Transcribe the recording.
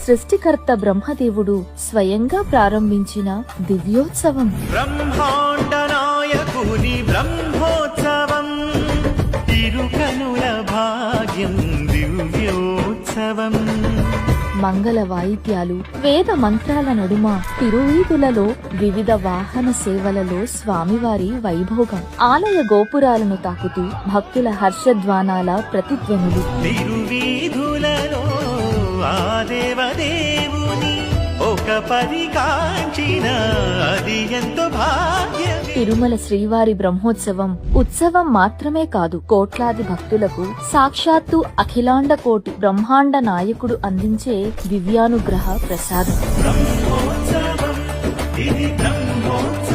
సృష్టికర్త బ్రహ్మదేవుడు స్వయంగా ప్రారంభించిన దివ్యోత్సవం. బ్రహ్మాండ నాయకుని బ్రహ్మోత్సవం, తిరుకనుల భాగ్యం దివ్యోత్సవం. మంగళ వాయిద్యాలు, వేద మంత్రాల నడుమ తిరువీధులలో వివిధ వాహన సేవలలో స్వామివారి వైభోగం. ఆలయ గోపురాలను తాకుతూ భక్తుల హర్షధ్వానాల ప్రతిధ్వనులు. తిరువీధులలో ఆ దేవదేవుని ఒక పరికాంచిన అది ఎంతో భాగ్యం. తిరుమల శ్రీవారి బ్రహ్మోత్సవం ఉత్సవం మాత్రమే కాదు, కోట్లాది భక్తులకు సాక్షాత్తు అఖిలాండ కోటి బ్రహ్మాండ నాయకుడు అందించే దివ్యానుగ్రహ ప్రసాదం. బ్రహ్మోత్సవం ఇది బ్రహ్మోత్సవం.